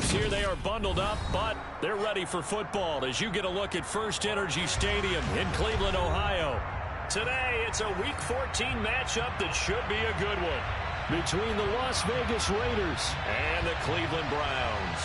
players here. They are bundled up, but they're ready for football as you get a look at First Energy Stadium in Cleveland, Ohio. Today, it's a Week 14 matchup that should be a good one between the Las Vegas Raiders and the Cleveland Browns.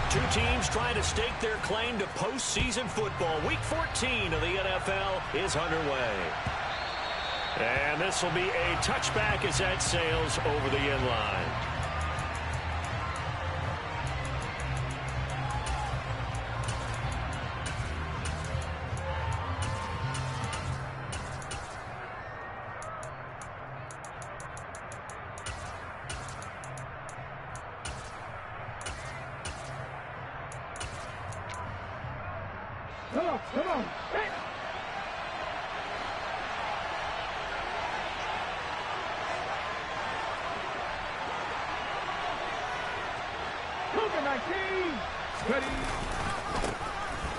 Two teams trying to stake their claim to postseason football. Week 14 of the NFL is underway. And this will be a touchback as that sails over the end line. Come on. Hey.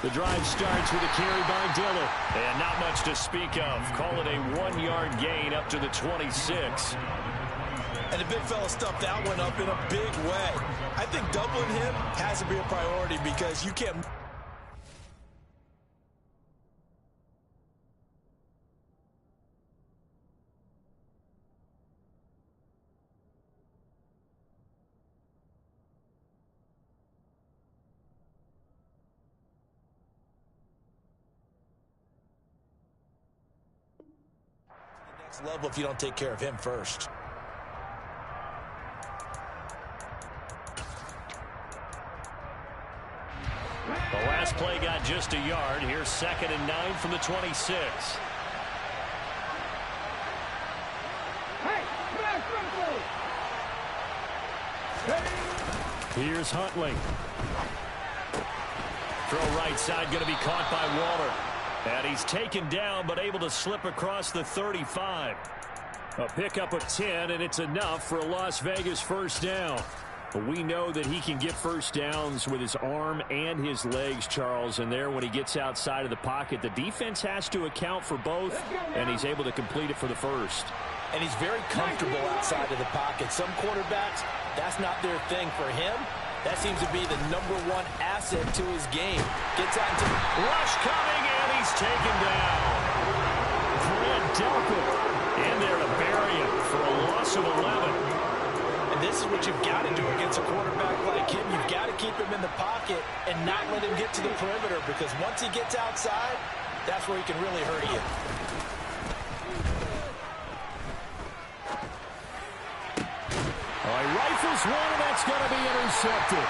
The drive starts with a carry by Dillon. And not much to speak of. Call it a 1-yard gain up to the 26. And the big fella stuffed that one up in a big way. I think doubling him has to be a priority because you can't... level if you don't take care of him first. The last play got just a yard. Here's 2nd and 9 from the 26. Here's Huntley. Throw right side, going to be caught by Waller. And he's taken down, but able to slip across the 35. A pickup of 10, and it's enough for a Las Vegas first down. But we know that he can get first downs with his arm and his legs, Charles. And there, when he gets outside of the pocket, the defense has to account for both, and he's able to complete it for the first. And he's very comfortable outside of the pocket. Some quarterbacks, that's not their thing. For him, that seems to be the #1 asset to his game. Gets out into rush coming, and he's taken down. Fred Delpit in there to bury him for a loss of 11. And this is what you've got to do against a quarterback like him. You've got to keep him in the pocket and not let him get to the perimeter, because once he gets outside, that's where he can really hurt you. He rifles one, and that's going to be intercepted.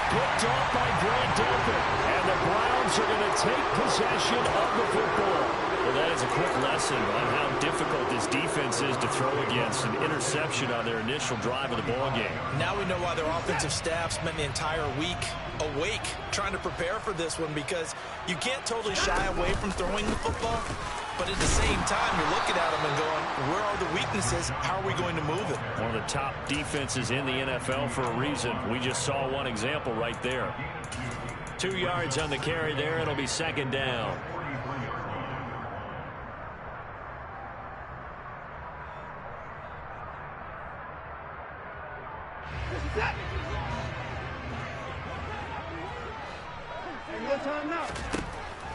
Picked off by Grant Delpit. And the Browns are going to take possession of the football. Well, that is a quick lesson on how difficult this defense is to throw against. An interception on their initial drive of the ballgame. Now we know why their offensive staff spent the entire week awake trying to prepare for this one, because you can't totally shy away from throwing the football. But at the same time, you're looking at them and going, where are the weaknesses? How are we going to move it? One of the top defenses in the NFL for a reason. We just saw one example right there. 2 yards on the carry there. It'll be 2nd down.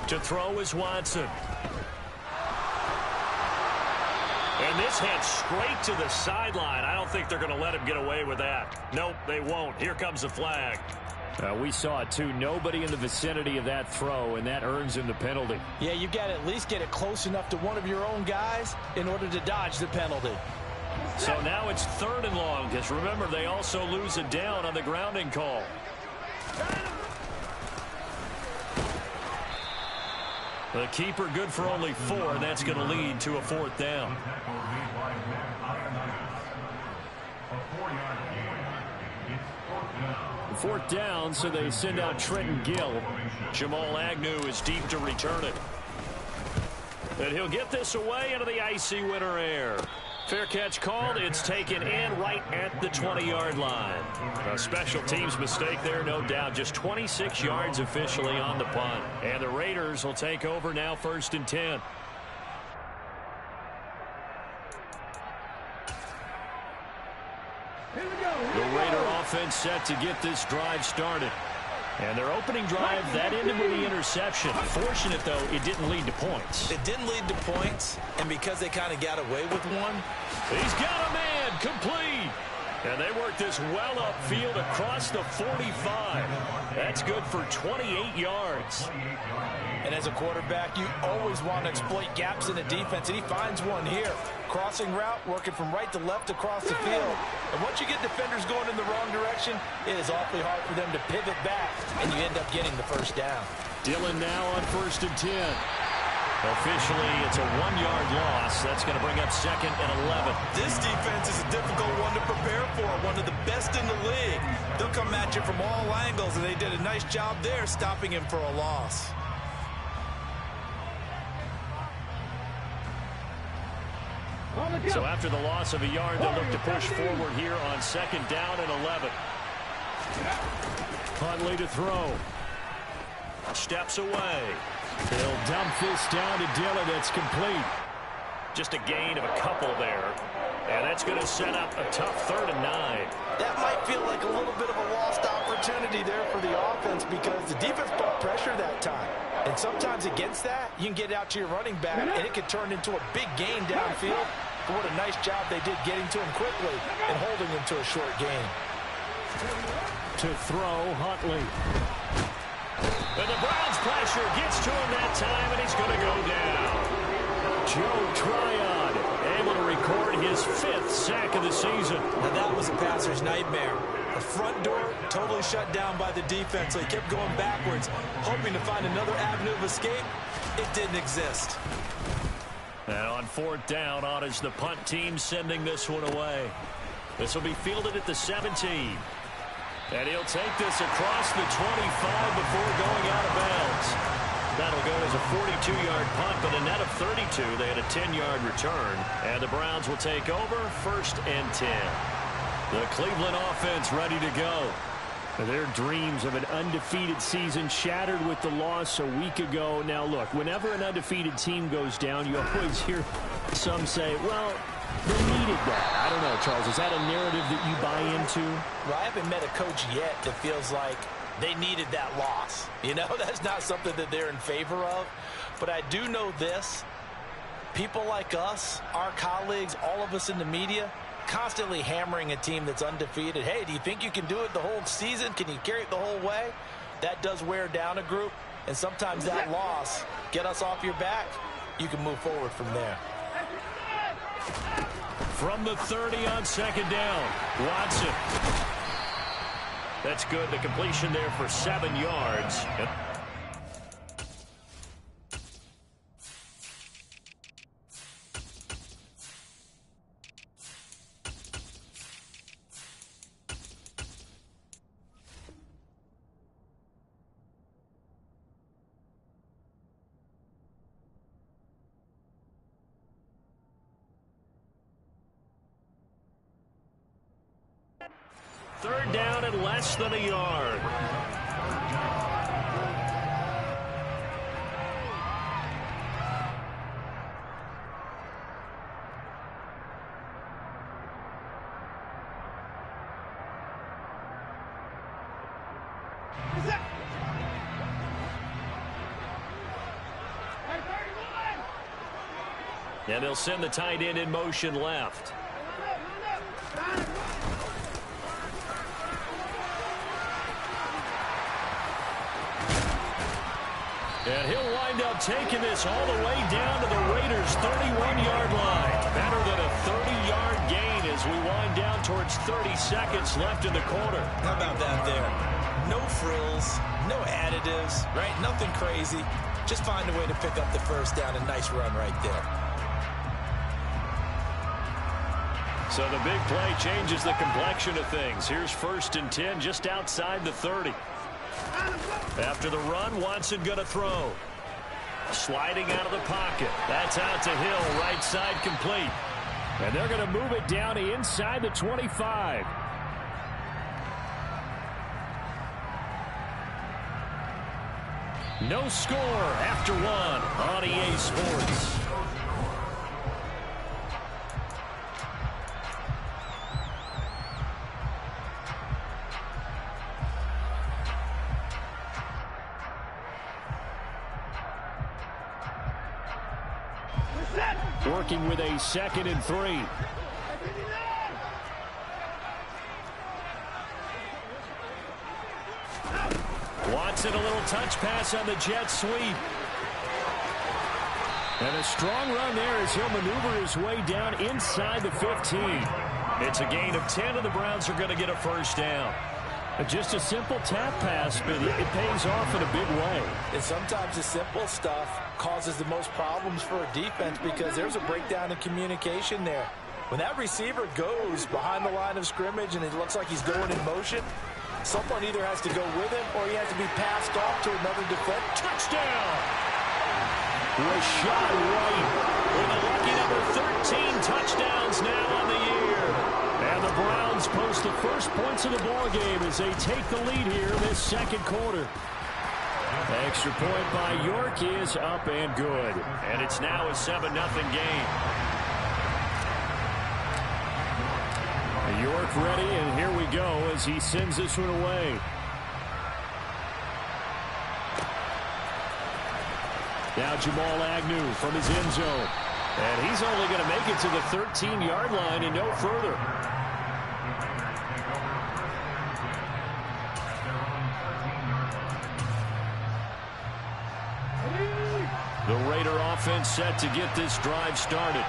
To throw is Watson. And this head straight to the sideline. I don't think they're going to let him get away with that. Nope, they won't. Here comes the flag. We saw it, too. Nobody in the vicinity of that throw, and that earns him the penalty. Yeah, you got to at least get it close enough to one of your own guys in order to dodge the penalty. So now it's 3rd and long, because remember, they also lose a down on the grounding call. The keeper good for only 4, and that's going to lead to a 4th down. Fourth down, so they send out Trenton Gill. Jamal Agnew is deep to return it. And he'll get this away into the icy winter air. Fair catch called. It's taken in right at the 20-yard line. A special teams mistake there, no doubt. Just 26 yards officially on the punt. And the Raiders will take over now, 1st and 10. The Raider offense set to get this drive started. And their opening drive, that ended with the interception. Fortunate, though, it didn't lead to points. It didn't lead to points, and because they kind of got away with one. He's got a man, complete. And they work this well upfield across the 45. That's good for 28 yards. And as a quarterback, you always want to exploit gaps in the defense, and he finds one here. Crossing route, working from right to left across the field. And once you get defenders going in the wrong direction, it is awfully hard for them to pivot back, and you end up getting the first down. Dillon now on 1st and 10. Officially, it's a 1-yard loss. That's going to bring up 2nd and 11. This defense is a difficult one to prepare for, one of the best in the league. They'll come at you from all angles, and they did a nice job there stopping him for a loss. So after the loss of a yard, they'll look to push forward here on 2nd down and 11. Huntley to throw. Steps away. He'll dump this down to Dillon. It's complete. Just a gain of a couple there. And that's going to set up a tough 3rd and 9. That might feel like a little bit of a lost opportunity there for the offense because the defense brought pressure that time. And sometimes against that, you can get out to your running back, and it can turn into a big gain downfield. But what a nice job they did getting to him quickly and holding him to a short gain. To throw, Huntley. And the Browns pressure gets to him that time, and he's going to go down. Joe Tryon able to record his 5th sack of the season. Now that was a passer's nightmare. The front door totally shut down by the defense, so he kept going backwards, hoping to find another avenue of escape. It didn't exist. And on 4th down, on is the punt team sending this one away. This will be fielded at the 17. And he'll take this across the 25 before going out of bounds. That'll go as a 42-yard punt, but a net of 32. They had a 10-yard return. And the Browns will take over, 1st and 10. The Cleveland offense ready to go. Their dreams of an undefeated season shattered with the loss a week ago. Now, look, whenever an undefeated team goes down, you always hear some say, well, they needed that. I don't know, Charles. Is that a narrative that you buy into? Well, I haven't met a coach yet that feels like they needed that loss. You know, that's not something that they're in favor of. But I do know this. People like us, our colleagues, all of us in the media, constantly hammering a team that's undefeated. Hey, do you think you can do it the whole season? Can you carry it the whole way? That does wear down a group, and sometimes that loss, get us off your back, you can move forward from there. From the 30 on 2nd down, Watson. That's good. The completion there for 7 yards. Third down and less than a yard. And they'll send the tight end in motion left. And he'll wind up taking this all the way down to the Raiders' 31-yard line. Better than a 30-yard gain as we wind down towards 30 seconds left in the quarter. How about that there? No frills, no additives, right? Nothing crazy. Just find a way to pick up the first down. A nice run right there. So the big play changes the complexion of things. Here's 1st and 10 just outside the 30. After the run, Watson going to throw. Sliding out of the pocket. That's out to Hill, right side complete. And they're going to move it down to inside the 25. No score after one on EA Sports. Working with a 2nd and 3. Watson, a little touch pass on the jet sweep. And a strong run there as he'll maneuver his way down inside the 15. It's a gain of 10, and the Browns are going to get a first down. Just a simple tap pass, but it pays off in a big way. And sometimes the simple stuff causes the most problems for a defense because there's a breakdown in communication there. When that receiver goes behind the line of scrimmage and it looks like he's going in motion, someone either has to go with him or he has to be passed off to another defender. Touchdown! Rashad White with a lucky number 13 touchdowns now on the year. And the Browns post the first points of the ballgame as they take the lead here in this second quarter. Extra point by York is up and good. And it's now a 7-0 game. York ready, and here we go as he sends this one away. Now Jamal Agnew from his end zone. And he's only going to make it to the 13-yard line and no further. The Raider offense set to get this drive started.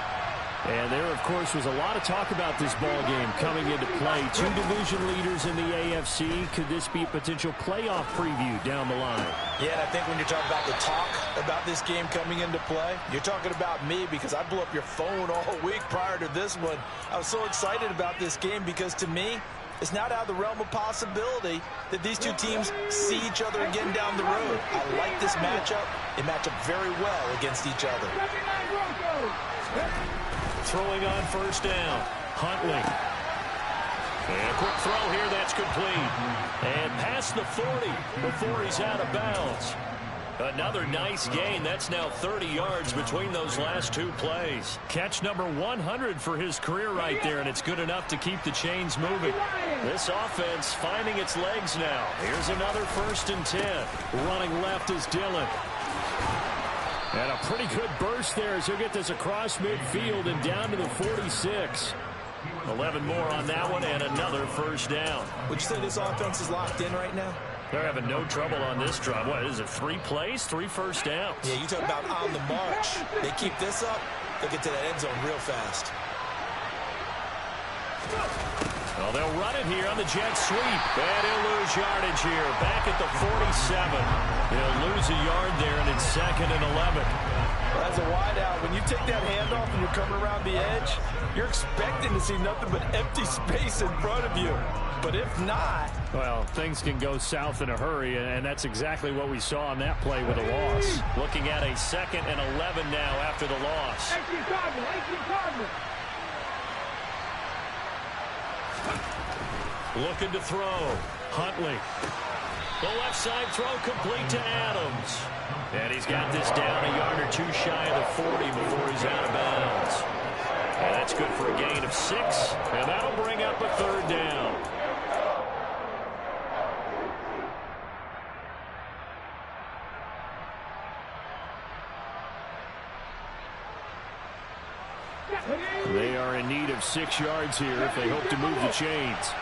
And there, of course, was a lot of talk about this ball game coming into play. Two division leaders in the AFC. Could this be a potential playoff preview down the line? Yeah, and I think when you're talking about the talk about this game coming into play, you're talking about me because I blew up your phone all week prior to this one. I was so excited about this game because, to me, it's not out of the realm of possibility that these two teams see each other again down the road. I like this matchup. They match up very well against each other. Throwing on first down. Huntley. And a quick throw here. That's complete. And past the 40 before he's out of bounds. Another nice gain. That's now 30 yards between those last two plays. Catch number 100 for his career right there, and it's good enough to keep the chains moving. This offense finding its legs now. Here's another 1st and 10. Running left is Dillon. And a pretty good burst there as he'll get this across midfield and down to the 46. 11 more on that one and another first down. Would you say this offense is locked in right now? They're having no trouble on this drive. What is it, 3 plays, 3 first downs? Yeah, you talk about on the march. They keep this up, they'll get to that end zone real fast. Well, they'll run it here on the jet sweep. And he'll lose yardage here. Back at the 47. They'll lose a yard there, and it's 2nd and 11. Well, as a wideout, when you take that handoff and you're coming around the edge, you're expecting to see nothing but empty space in front of you. But if not... Well, things can go south in a hurry, and that's exactly what we saw on that play with a loss. Looking at a 2nd and 11 now after the loss. Looking to throw. Huntley. The left side throw complete to Adams. And he's got this down a yard or two shy of the 40 before he's out of bounds. And that's good for a gain of 6. And that'll bring up a 3rd down. They are in need of 6 yards here if they hope to move the chains.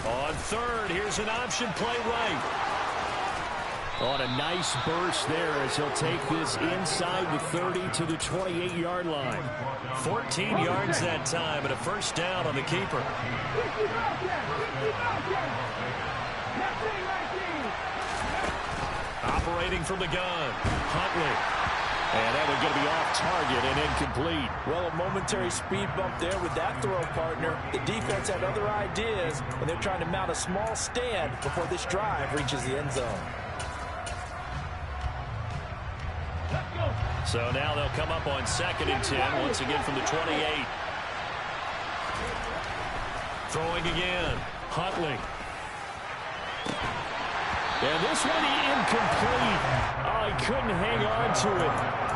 On 3rd, here's an option play right. On a nice burst there as he'll take this inside the 30 to the 28-yard line. 14 yards that time and a first down on the keeper. Operating from the gun. Huntley. And that one's going to be off target and incomplete. Well, a momentary speed bump there with that throw partner. The defense had other ideas when they're trying to mount a small stand before this drive reaches the end zone. So now they'll come up on 2nd and 10, once again from the 28. Throwing again. Huntley. And this one incomplete. Oh, he couldn't hang on to it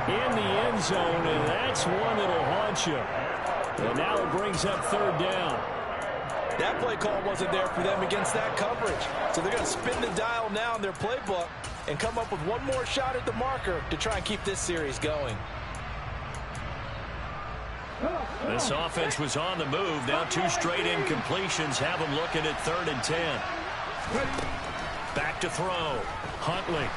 in the end zone, and that's one that'll haunt you. And now it brings up 3rd down. That play call wasn't there for them against that coverage. So they're going to spin the dial now in their playbook and come up with one more shot at the marker to try and keep this series going. This offense was on the move. Now 2 straight incompletions have them looking at 3rd and 10. Back to throw. Huntley.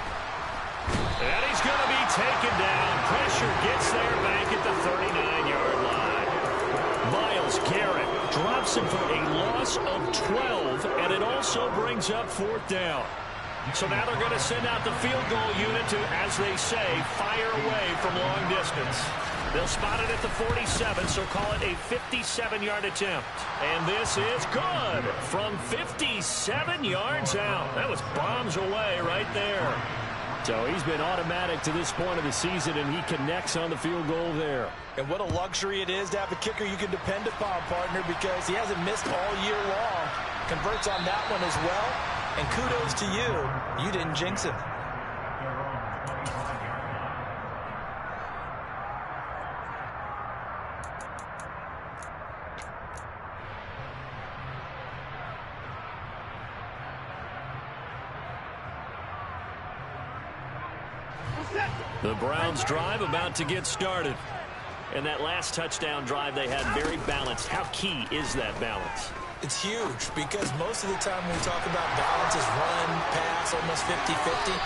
And he's going to be taken down. Pressure gets there back at the 39-yard line. Myles Garrett drops him for a loss of 12, and it also brings up 4th down. So now they're going to send out the field goal unit to, as they say, fire away from long distance. They'll spot it at the 47, so call it a 57-yard attempt. And this is good from 57 yards out. That was bombs away right there. So he's been automatic to this point of the season, and he connects on the field goal there. And what a luxury it is to have a kicker you can depend upon, partner, because he hasn't missed all year long. Converts on that one as well. And kudos to you. You didn't jinx him. The Browns drive about to get started. And that last touchdown drive they had very balanced. How key is that balance? It's huge because most of the time when we talk about balance is run, pass, almost 50-50.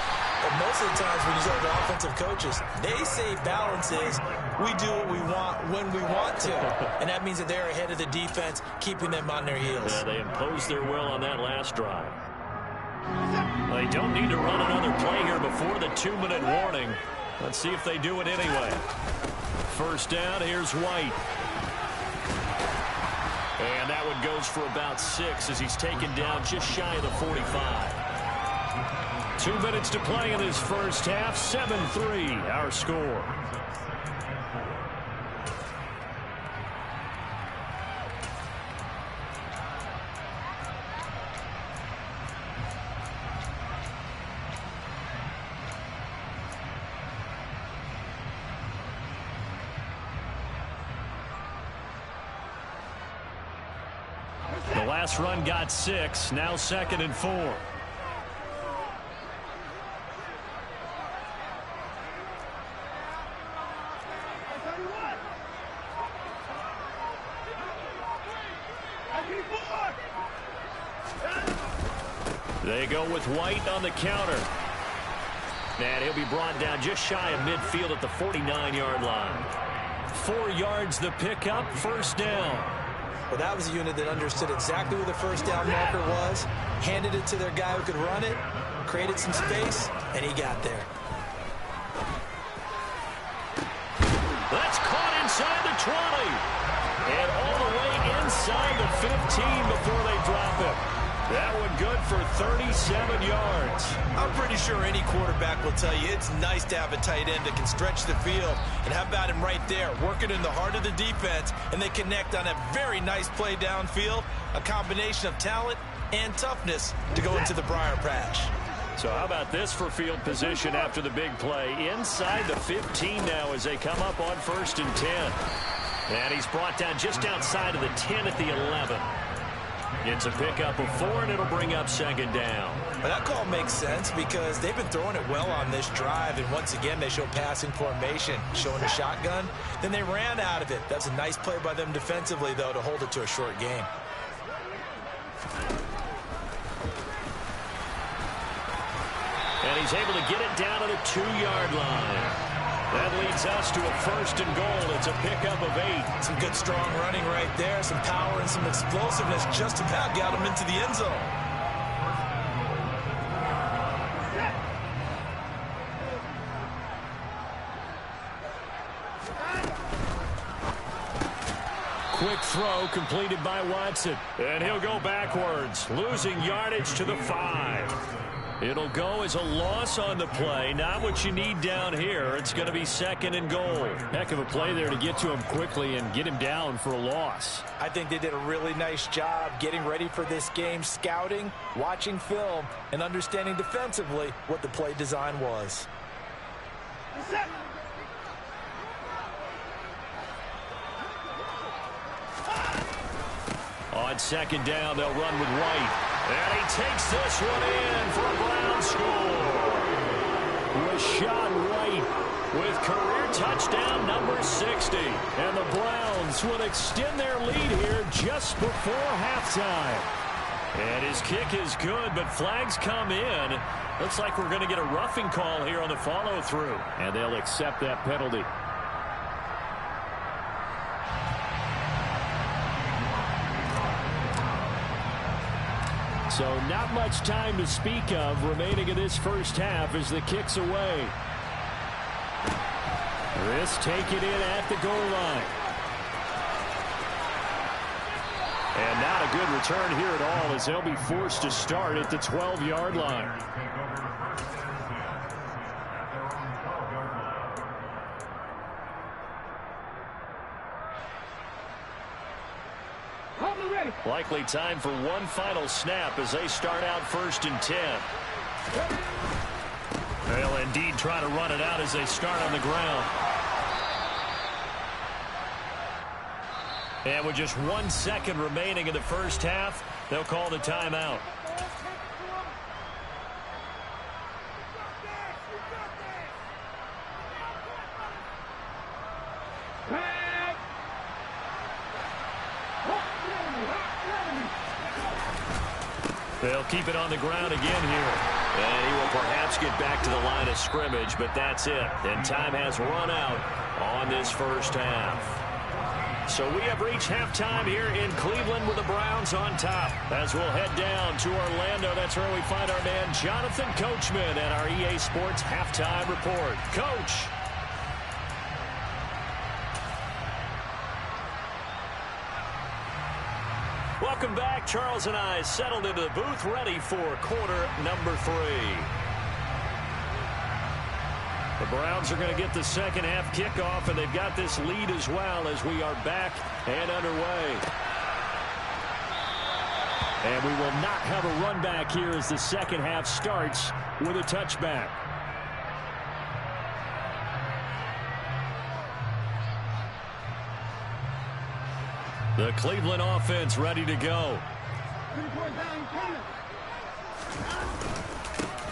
But most of the times when you talk to offensive coaches, they say balance is we do what we want when we want to. And that means that they're ahead of the defense, keeping them on their heels. Yeah, they imposed their will on that last drive. They don't need to run another play here before the 2-minute warning. Let's see if they do it anyway. 1st down, here's White. And that one goes for about 6 as he's taken down just shy of the 45. 2 minutes to play in this first half. 7-3, our score. The last run got 6. Now 2nd and 4. They go with White on the counter. And he'll be brought down just shy of midfield at the 49-yard line. 4 yards the pickup, 1st down. Well, that was a unit that understood exactly where the 1st down marker was, handed it to their guy who could run it, created some space, and he got there. That's caught inside the 20. And all the way inside the 15 before they drop it. That one good for 37 yards. I'm pretty sure any quarterback will tell you it's nice to have a tight end that can stretch the field. And how about him right there, working in the heart of the defense, and they connect on a very nice play downfield, a combination of talent and toughness to go into the briar patch. So how about this for field position after the big play? Inside the 15 now as they come up on 1st and 10. And he's brought down just outside of the 10 at the 11. It's a pickup of 4, and it'll bring up 2nd down. Well, that call makes sense because they've been throwing it well on this drive, and once again they show passing formation, showing a shotgun. Then they ran out of it. That's a nice play by them defensively, though, to hold it to a short game. And he's able to get it down to the 2-yard line. That leads us to a 1st and goal. It's a pickup of 8. Some good strong running right there. Some power and some explosiveness just about got him into the end zone. Quick throw completed by Watson. And he'll go backwards, losing yardage to the 5. It'll go as a loss on the play. Not what you need down here. It's going to be 2nd and goal. Heck of a play there to get to him quickly and get him down for a loss. I think they did a really nice job getting ready for this game, scouting, watching film, and understanding defensively what the play design was. On 2nd down, they'll run with White. And he takes this one in for a Brown score. Rashad White with career touchdown number 60. And the Browns will extend their lead here just before halftime. And his kick is good, but flags come in. Looks like we're going to get a roughing call here on the follow-through. And they'll accept that penalty. So not much time to speak of remaining in this first half as the kick's away. This taken in at the goal line. And not a good return here at all as they'll be forced to start at the 12-yard line. Likely time for one final snap as they start out 1st and 10. They'll indeed try to run it out as they start on the ground. And with just 1 second remaining in the first half, they'll call the timeout. They'll keep it on the ground again here. And he will perhaps get back to the line of scrimmage, but that's it. And time has run out on this first half. So we have reached halftime here in Cleveland with the Browns on top. As we'll head down to Orlando, that's where we find our man Jonathan Coachman and our EA Sports Halftime Report. Coach. Welcome back. Charles and I settled into the booth ready for quarter number 3. The Browns are going to get the second half kickoff, and they've got this lead as well as we are back and underway. And we will not have a run back here as the second half starts with a touchback. The Cleveland offense ready to go.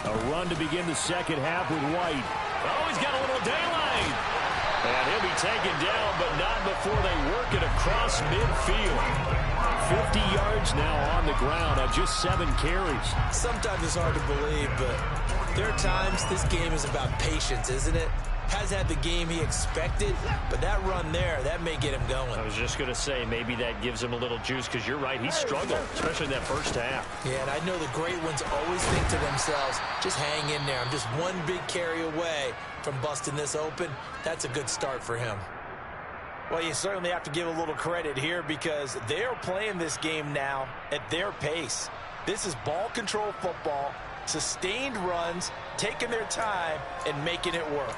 A run to begin the second half with White. Oh, he's got a little daylight. And he'll be taken down, but not before they work it across midfield. 50 yards now on the ground on just 7 carries. Sometimes it's hard to believe, but there are times this game is about patience, isn't it? Has had the game he expected, but that run there, that may get him going. I was just going to say, maybe that gives him a little juice, because you're right, he struggled, especially in that first half. Yeah, and I know the great ones always think to themselves, just hang in there. I'm just one big carry away from busting this open. That's a good start for him. Well, you certainly have to give a little credit here because they are playing this game now at their pace. This is ball control football, sustained runs, taking their time, and making it work.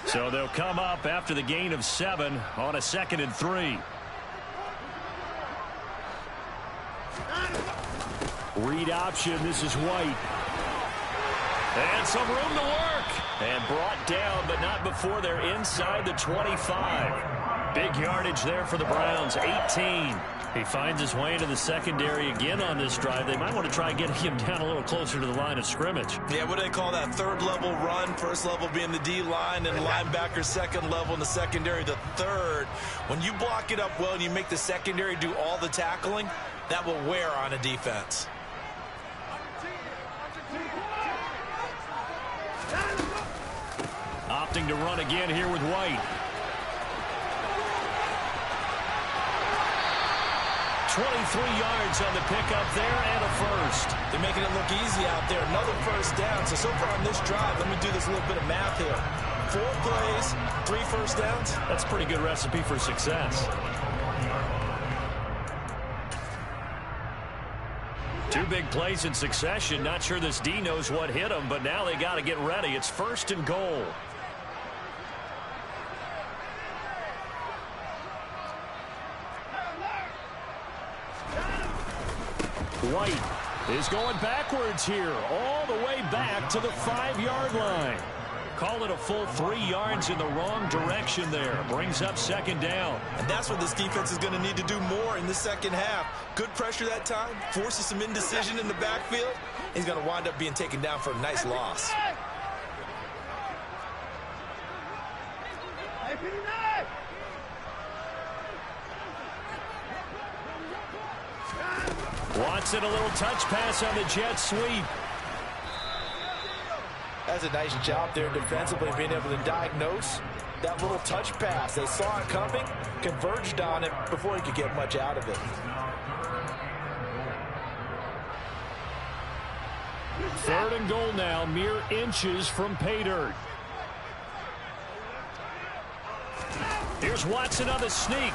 So they'll come up after the gain of 7 on a 2nd and 3. Read option. This is White. And some room to work. And brought down, but not before they're inside the 25. Big yardage there for the Browns, 18. He finds his way into the secondary again on this drive. They might want to try getting him down a little closer to the line of scrimmage. Yeah, what do they call that? Third level run. First level being the D-line, and linebacker second level in the secondary, the third. When you block it up well and you make the secondary do all the tackling, that will wear on a defense. Opting to run again here with White. 23 yards on the pickup there and a first. They're making it look easy out there. Another first down. So far on this drive, let me do this little bit of math here. 4 plays, 3 first downs. That's a pretty good recipe for success. 2 big plays in succession. Not sure this D knows what hit him, but now they got to get ready. It's 1st and goal. White is going backwards here, all the way back to the 5-yard line. Call it a full 3 yards in the wrong direction there. Brings up 2nd down. And that's what this defense is going to need to do more in the second half. Good pressure that time, forces some indecision in the backfield. He's going to wind up being taken down for a nice loss. Watson, a little touch pass on the jet sweep. That's a nice job there defensively, being able to diagnose that little touch pass. They saw it coming, converged on it before he could get much out of it. 3rd and goal now, mere inches from pay dirt. Here's Watson on the sneak.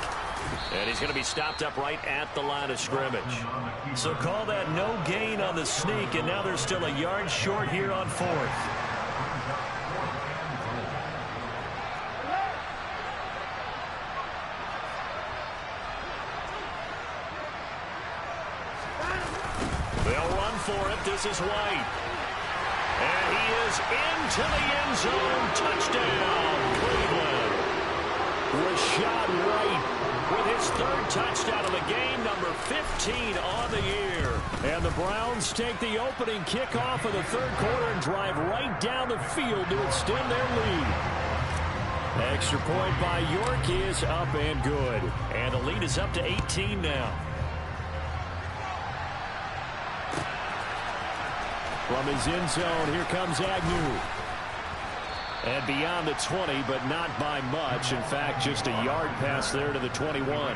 And he's going to be stopped up right at the line of scrimmage. So call that no gain on the sneak, and now they're still a yard short here on 4th. They'll run for it. This is White. And he is into the end zone. Touchdown, Cleveland. Rashad White with his 3rd touchdown of the game, number 15 on the year. And the Browns take the opening kickoff of the 3rd quarter and drive right down the field to extend their lead. Extra point by York is up and good. And the lead is up to 18 now. From his end zone, here comes Agnew. And beyond the 20, but not by much. In fact, just a yard pass there to the 21.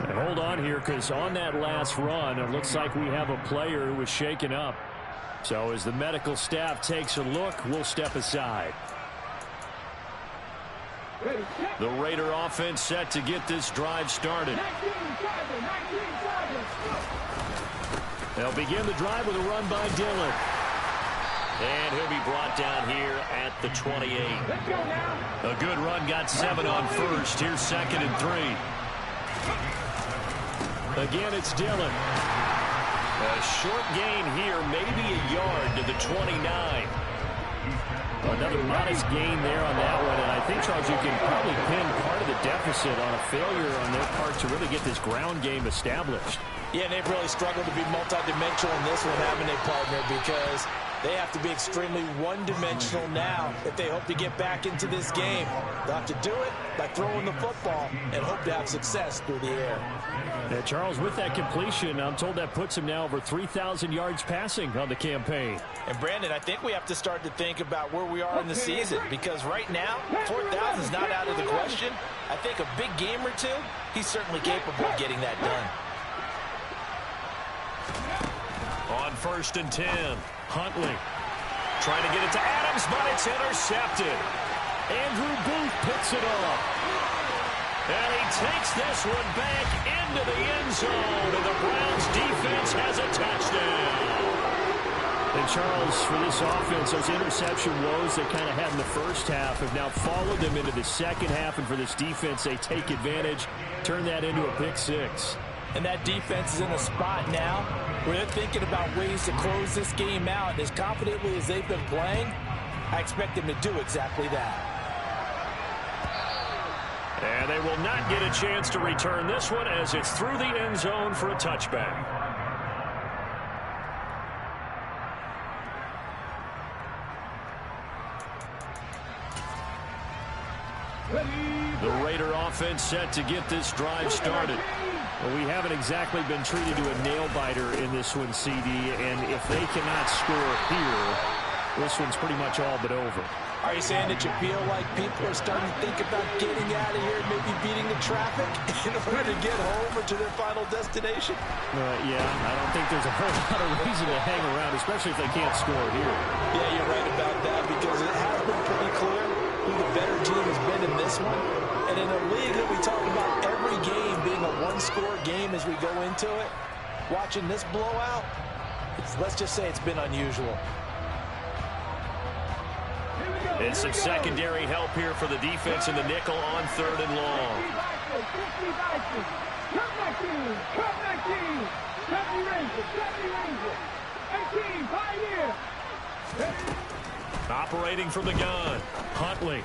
And hold on here, because on that last run, it looks like we have a player who was shaken up. So as the medical staff takes a look, we'll step aside. The Raider offense set to get this drive started. They'll begin the drive with a run by Dillon. And he'll be brought down here at the 28. A good run, got 7 on first. Here's 2nd and 3. Again, it's Dillon. A short gain here, maybe a yard to the 29. Another modest gain there on that one. And I think, Charles, you can probably pin part of the deficit on a failure on their part to really get this ground game established. Yeah, and they've really struggled to be multidimensional in this one, haven't they, partner? Because they have to be extremely one-dimensional now if they hope to get back into this game. They'll have to do it by throwing the football and hope to have success through the air. Yeah, Charles, with that completion, I'm told that puts him now over 3,000 yards passing on the campaign. And, Brandon, I think we have to start to think about where we are in the season, because right now, 4,000 is not out of the question. I think a big game or two, he's certainly capable of getting that done. On 1st and 10, Huntley trying to get it to Adams, but it's intercepted. Andrew Booth picks it up. And he takes this one back into the end zone, and the Browns defense has a touchdown. And Charles, for this offense, those interception woes they kind of had in the first half have now followed them into the second half, and for this defense, they take advantage, turn that into a pick 6. And that defense is in a spot now where they're thinking about ways to close this game out. And as confidently as they've been playing, I expect them to do exactly that. And they will not get a chance to return this one as it's through the end zone for a touchback. The Raider offense set to get this drive started. Well, we haven't exactly been treated to a nail-biter in this one, CD, and if they cannot score here, this one's pretty much all but over. Are you saying that you feel like people are starting to think about getting out of here and maybe beating the traffic in order to get home or to their final destination? Yeah, I don't think there's a whole lot of reason to hang around, especially if they can't score here. Yeah, you're right about that, because it has been pretty clear this one. And in a league that we talk about every game being a one-score game as we go into it, watching this blowout, let's just say it's been unusual. And some secondary help here for the defense in the nickel on 3rd and long. Operating from the gun, Huntley.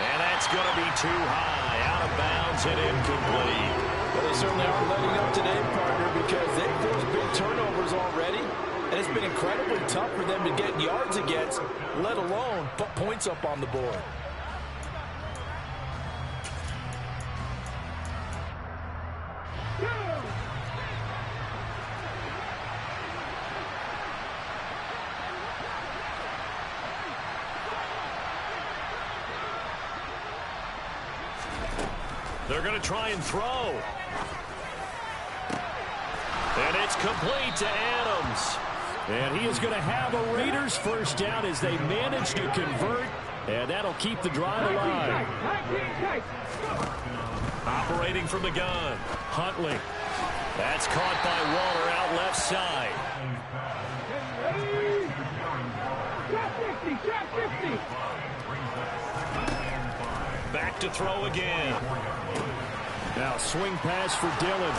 And that's going to be too high, out of bounds and incomplete. Well, they certainly aren't letting up today, partner, because they've forced big turnovers already. And it's been incredibly tough for them to get yards against, let alone put points up on the board. They're going to try and throw. And it's complete to Adams. And he is going to have a Raiders first down as they manage to convert. And that'll keep the drive alive. Operating from the gun, Huntley. That's caught by Waller out left side. Back to throw again. Now swing pass for Dillon.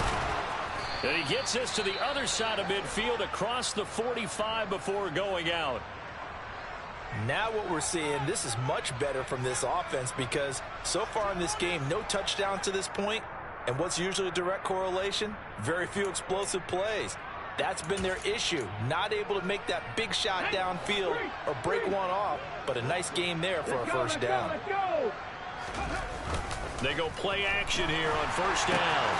And he gets this to the other side of midfield across the 45 before going out. Now what we're seeing, this is much better from this offense because so far in this game, no touchdown to this point. And what's usually a direct correlation? Very few explosive plays. That's been their issue. Not able to make that big shot downfield or break one off, but a nice game there for a first down. They go play action here on first down.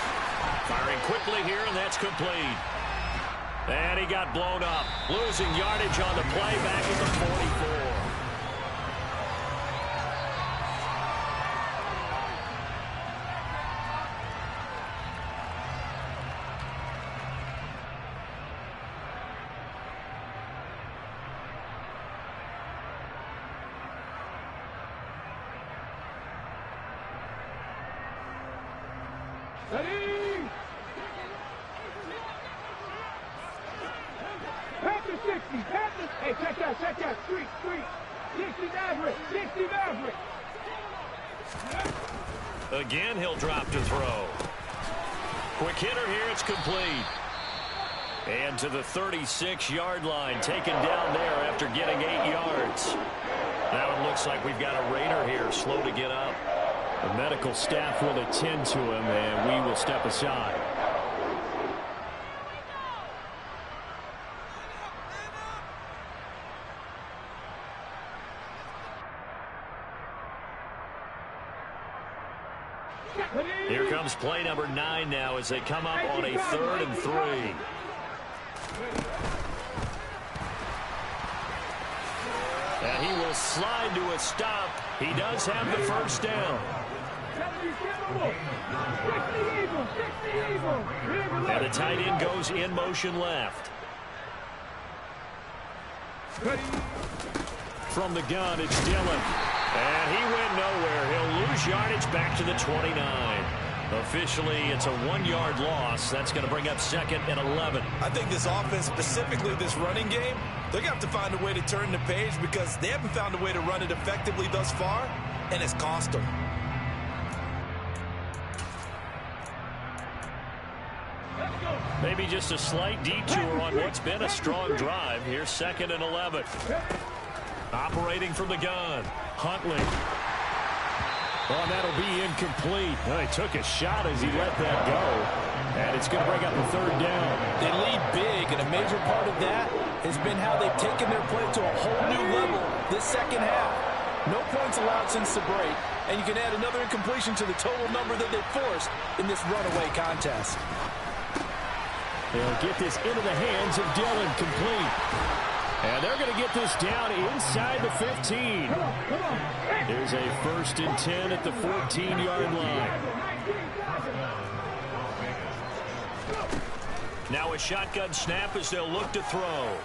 Firing quickly here, and that's complete. And he got blown up. Losing yardage on the play back at the 44. Again, he'll drop to throw. Quick hitter here, it's complete. And to the 36-yard line, taken down there after getting 8 yards. Now it looks like we've got a Raider here, slow to get up. The medical staff will attend to him, and we will step aside. Here comes play number 9 now as they come up on a 3rd and 3. And he will slide to a stop. He does have the first down. And the tight end goes in motion left. From the gun, it's Dillon. And he went nowhere. He'll lose yardage back to the 29. Officially, it's a 1-yard loss. That's going to bring up 2nd and 11. I think this offense, specifically this running game, they're going to have to find a way to turn the page because they haven't found a way to run it effectively thus far, and it's cost them. Maybe just a slight detour on what's been a strong drive. Here's 2nd and 11. Operating from the gun, Huntley. Oh, that'll be incomplete. Well, he took a shot as he let that go. And it's going to bring up the 3rd down. They lead big, and a major part of that has been how they've taken their play to a whole new level this second half. No points allowed since the break, and you can add another incompletion to the total number that they forced in this runaway contest. They'll get this into the hands of Dillon, complete. And they're going to get this down inside the 15. There's a 1st and 10 at the 14-yard line. Now a shotgun snap as they'll look to throw.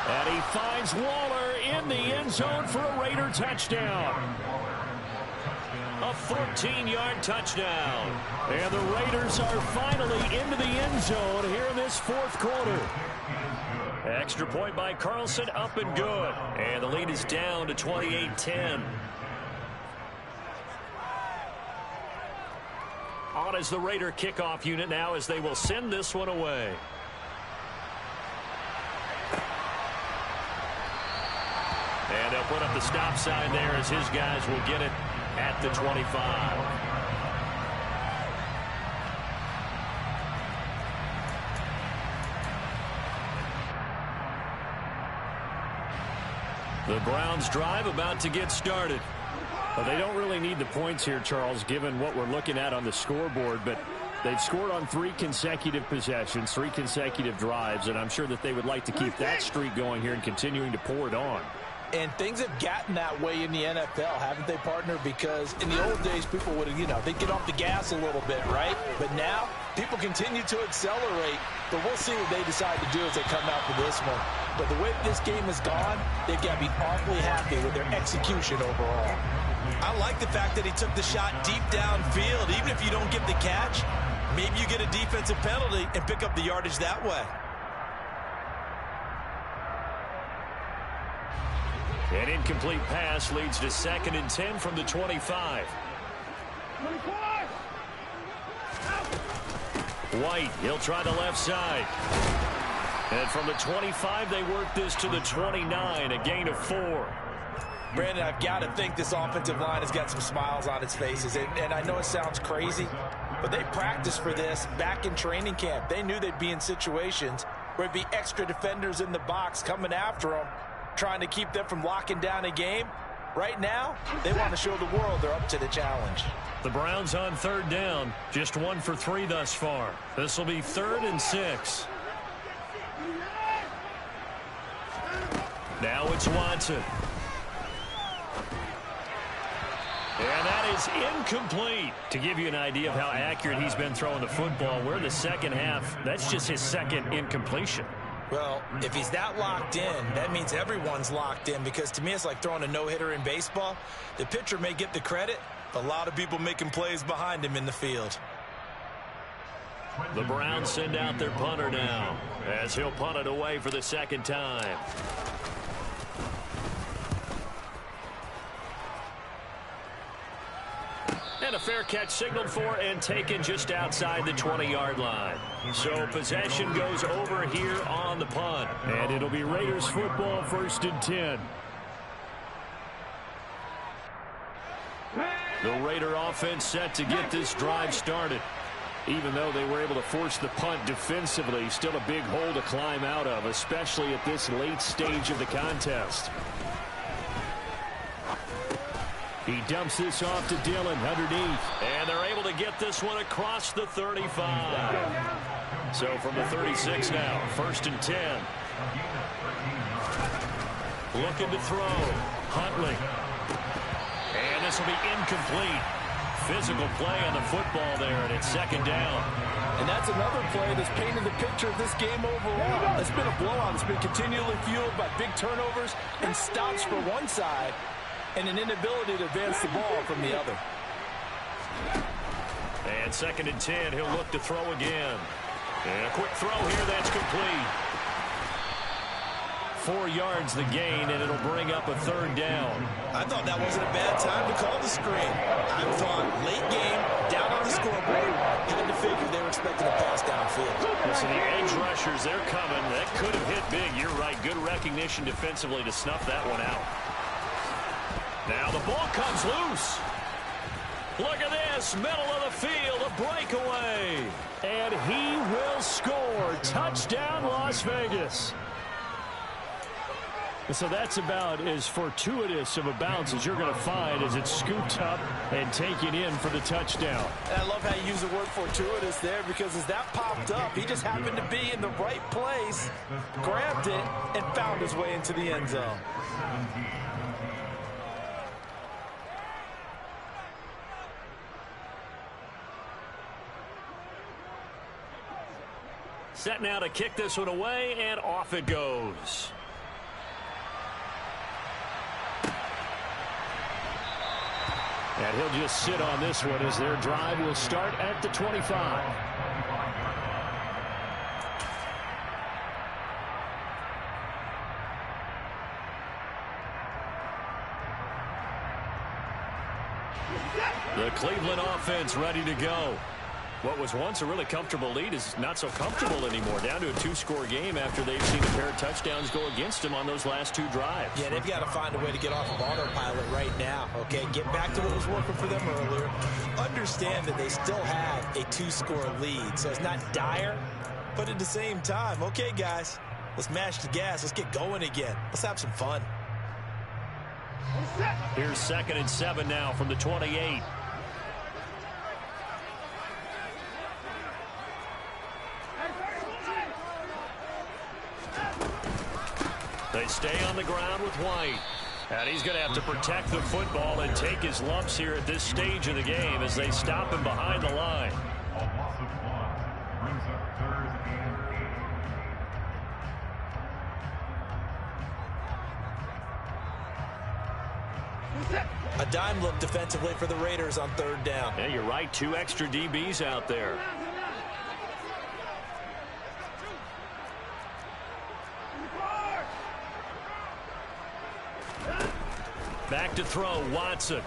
And he finds Waller in the end zone for a Raider touchdown. A 14-yard touchdown. And the Raiders are finally into the end zone here in this fourth quarter. Extra point by Carlson, up and good. And the lead is down to 28-10. On is the Raider kickoff unit now as they will send this one away. And they'll put up the stop sign there as his guys will get it at the 25. The Browns drive about to get started. Well, they don't really need the points here, Charles, given what we're looking at on the scoreboard, but they've scored on 3 consecutive possessions, 3 consecutive drives, and I'm sure that they would like to keep that streak going here and continuing to pour it on. And things have gotten that way in the NFL, haven't they, partner? Because in the old days, people would, they'd get off the gas a little bit, right? But now, people continue to accelerate. But we'll see what they decide to do as they come out for this one. But the way this game has gone, they've got to be awfully happy with their execution overall. I like the fact that he took the shot deep downfield. Even if you don't get the catch, maybe you get a defensive penalty and pick up the yardage that way. An incomplete pass leads to 2nd and 10 from the 25. White, he'll try the left side. And from the 25, they work this to the 29, a gain of 4. Brandon, I've got to think this offensive line has got some smiles on its faces. And I know it sounds crazy, but they practiced for this back in training camp. They knew they'd be in situations where it'd be extra defenders in the box coming after them, trying to keep them from locking down a game. Right now, they want to show the world they're up to the challenge. The Browns on 3rd down, just 1 for 3 thus far. This will be 3rd and 6. Now it's Watson. And that is incomplete. To give you an idea of how accurate he's been throwing the football, we're in the second half. That's just his 2nd incompletion. Well, if he's that locked in, that means everyone's locked in, because to me it's like throwing a no-hitter in baseball. The pitcher may get the credit, but a lot of people making plays behind him in the field. The Browns send out their punter now as he'll punt it away for the 2nd time. And a fair catch signaled for and taken just outside the 20-yard line. So possession goes over here on the punt. And it'll be Raiders football, 1st and 10. The Raider offense set to get this drive started. Even though they were able to force the punt defensively, still a big hole to climb out of, especially at this late stage of the contest. He dumps this off to Dillon underneath. And they're able to get this one across the 35. So from the 36 now, 1st and 10. Looking to throw. Huntley. And this will be incomplete. Physical play on the football there, and it's 2nd down. And that's another play that's painted the picture of this game overall. It's been a blowout. It's been continually fueled by big turnovers and stops for one side, and an inability to advance the ball from the other. And 2nd and 10, he'll look to throw again. And a quick throw here, that's complete. 4 yards the gain, and it'll bring up a 3rd down. I thought that wasn't a bad time to call the screen. I thought late game, down on the scoreboard, had to figure they were expecting a pass downfield. Listen, the edge rushers, they're coming. That could have hit big. You're right. Good recognition defensively to snuff that one out. Now the ball comes loose. Look at this, middle of the field, a breakaway. And he will score. Touchdown, Las Vegas. And so that's about as fortuitous of a bounce as you're going to find as it's scooped up and taken in for the touchdown. And I love how you use the word fortuitous there, because as that popped up, he just happened to be in the right place, grabbed it, and found his way into the end zone. Set now to kick this one away, and off it goes. And he'll just sit on this one as their drive will start at the 25. The Cleveland offense ready to go. What was once a really comfortable lead is not so comfortable anymore. Down to a 2-score game after they've seen a pair of touchdowns go against them on those last 2 drives. Yeah, they've got to find a way to get off of autopilot right now, okay? Get back to what was working for them earlier. Understand that they still have a 2-score lead, so it's not dire, but at the same time, okay, guys, let's mash the gas. Let's get going again. Let's have some fun. Here's 2nd and 7 now from the 28. They stay on the ground with White. And he's going to have to protect the football and take his lumps here at this stage of the game as they stop him behind the line. A dime look defensively for the Raiders on 3rd down. Yeah, you're right. 2 extra DBs out there. Back to throw, Watson.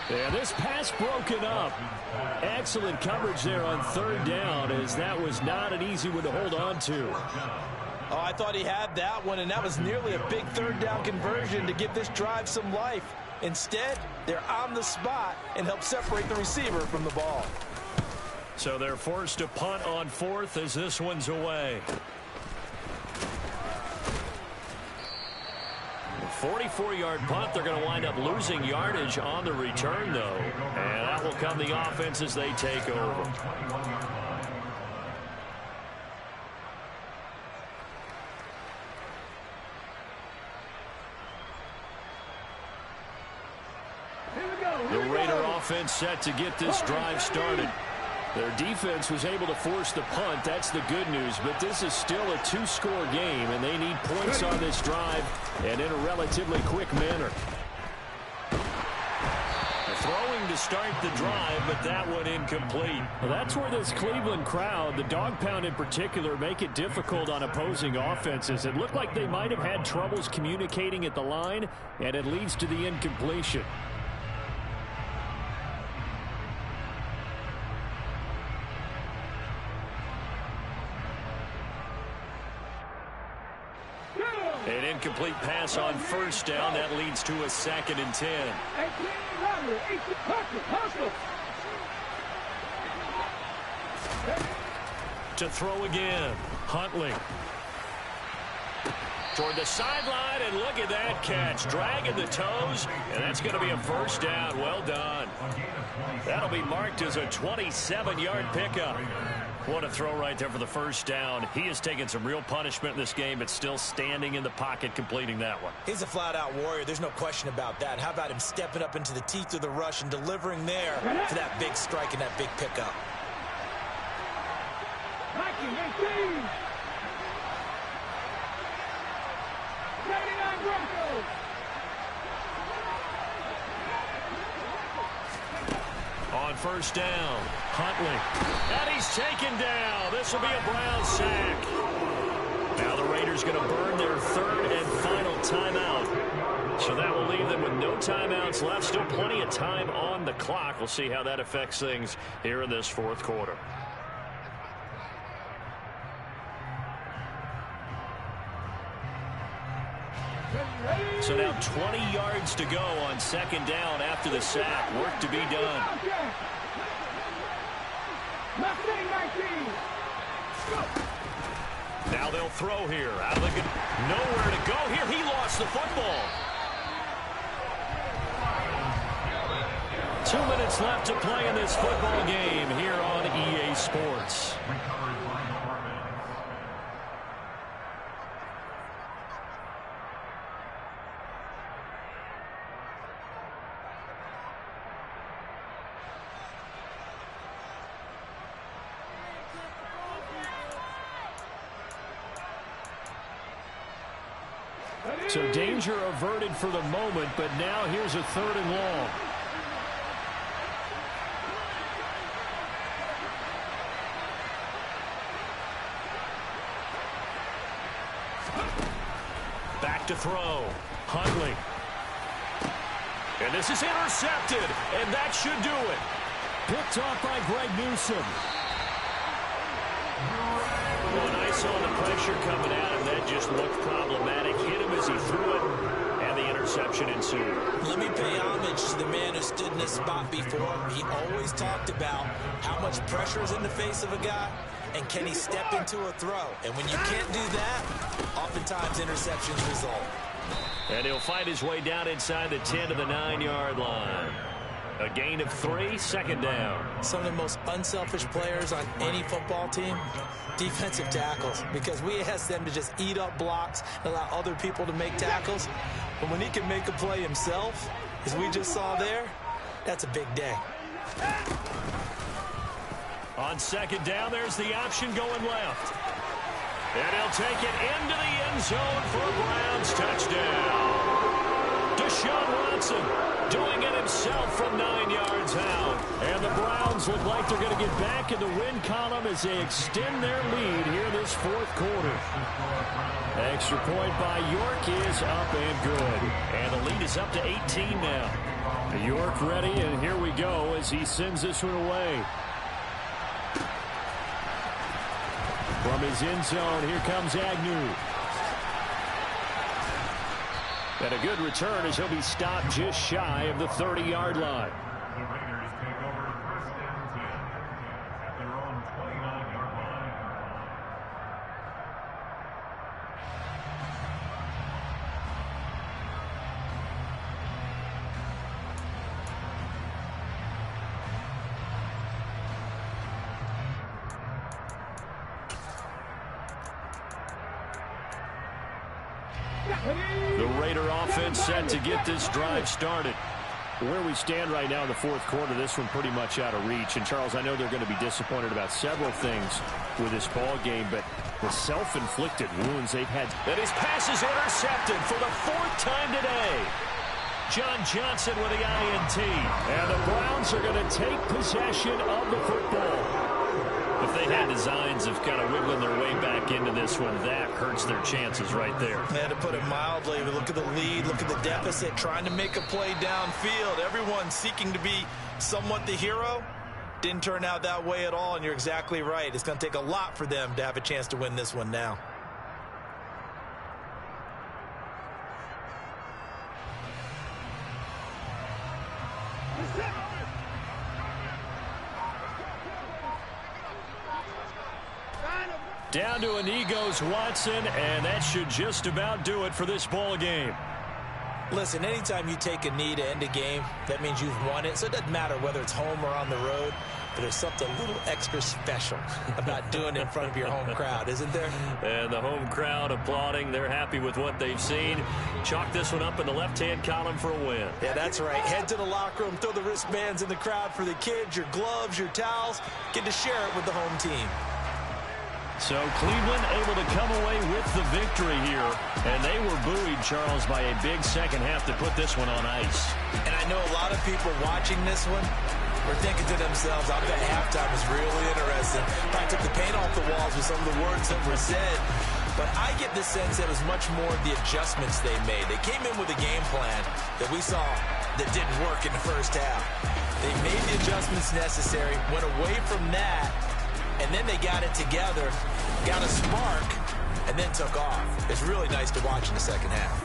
And this pass broken up. Excellent coverage there on 3rd down, as that was not an easy one to hold on to. Oh, I thought he had that one, and that was nearly a big 3rd down conversion to give this drive some life. Instead, they're on the spot and help separate the receiver from the ball. So they're forced to punt on 4th as this one's away. 44-yard punt. They're going to wind up losing yardage on the return, though. And that will come the offense as they take over. The Raider offense set to get this drive started. Their defense was able to force the punt. That's the good news. But this is still a 2-score game, and they need points on this drive and in a relatively quick manner. Throwing to start the drive, but that one incomplete. Well, that's where this Cleveland crowd, the dog pound in particular, make it difficult on opposing offenses. It looked like they might have had troubles communicating at the line, and it leads to the incompletion. An incomplete pass on 1st down. That leads to a 2nd and 10. To throw again. Huntley. Toward the sideline, and look at that catch. Dragging the toes, and that's going to be a 1st down. Well done. That'll be marked as a 27-yard pickup. What a throw right there for the 1st down. He has taken some real punishment in this game, but still standing in the pocket completing that one. He's a flat-out warrior. There's no question about that. How about him stepping up into the teeth of the rush and delivering there for that big strike and that big pickup? On 1st down, Huntley. And he's taken down. This will be a Brown sack. Now the Raiders going to burn their 3rd and final timeout. So that will leave them with no timeouts left. Still plenty of time on the clock. We'll see how that affects things here in this 4th quarter. So now 20 yards to go on 2nd down after the sack. Work to be done. Now they'll throw here. Out of the nowhere to go here. He lost the football. 2 minutes left to play in this football game here on EA Sports. So danger averted for the moment, but now here's a 3rd and long. Back to throw. Huntley. And this is intercepted, and that should do it. Picked off by Greg Newsome. Well, nice on the pressure coming at him. That just looked problematic. Hit him as he threw it, and the interception ensued. Let me pay homage to the man who stood in this spot before. He always talked about how much pressure is in the face of a guy, and can he step into a throw. And when you can't do that, oftentimes interceptions result. And he'll find his way down inside the 10 to the 9-yard line. A gain of 3, 2nd down. Some of the most unselfish players on any football team, defensive tackles, because we ask them to just eat up blocks and allow other people to make tackles. But when he can make a play himself, as we just saw there, that's a big day. On 2nd down, there's the option going left. And he'll take it into the end zone for a Browns touchdown. Deshaun Watson doing it himself from 9 yards out. And the Browns look like they're going to get back in the win column as they extend their lead here this 4th quarter. Extra point by York is up and good. And the lead is up to 18 now. York ready, and here we go as he sends this one away. From his end zone, here comes Agnew. And a good return as he'll be stopped just shy of the 30-yard line. The Raiders take over 1st and 10 at their own 29-yard line. The Raider offense set to get this drive started. Where we stand right now in the 4th quarter, this one pretty much out of reach. And, Charles, I know they're going to be disappointed about several things with this ball game, but the self-inflicted wounds they've had. And his pass is intercepted for the 4th time today. John Johnson with the INT. And the Browns are going to take possession of the football. If they had designs of kind of wiggling their way back into this one, that hurts their chances right there. Man, to put it mildly, look at the lead, look at the deficit, trying to make a play downfield. Everyone seeking to be somewhat the hero. Didn't turn out that way at all, and you're exactly right. It's going to take a lot for them to have a chance to win this one now. Down to a knee goes Watson, and that should just about do it for this ball game. Listen, anytime you take a knee to end a game, that means you've won it. So it doesn't matter whether it's home or on the road, but there's something a little extra special about doing it in front of your home crowd, isn't there? And the home crowd applauding. They're happy with what they've seen. Chalk this one up in the left-hand column for a win. Yeah, that's right. Head to the locker room, throw the wristbands in the crowd for the kids, your gloves, your towels. Get to share it with the home team. So Cleveland able to come away with the victory here. And they were buoyed, Charles, by a big second half to put this one on ice. And I know a lot of people watching this one were thinking to themselves, I bet halftime was really interesting. Probably took the paint off the walls with some of the words that were said. But I get the sense that it was much more the adjustments they made. They came in with a game plan that we saw that didn't work in the first half. They made the adjustments necessary, went away from that, and then they got it together, got a spark, and then took off. It's really nice to watch in the second half.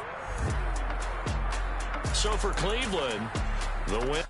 So for Cleveland, the win.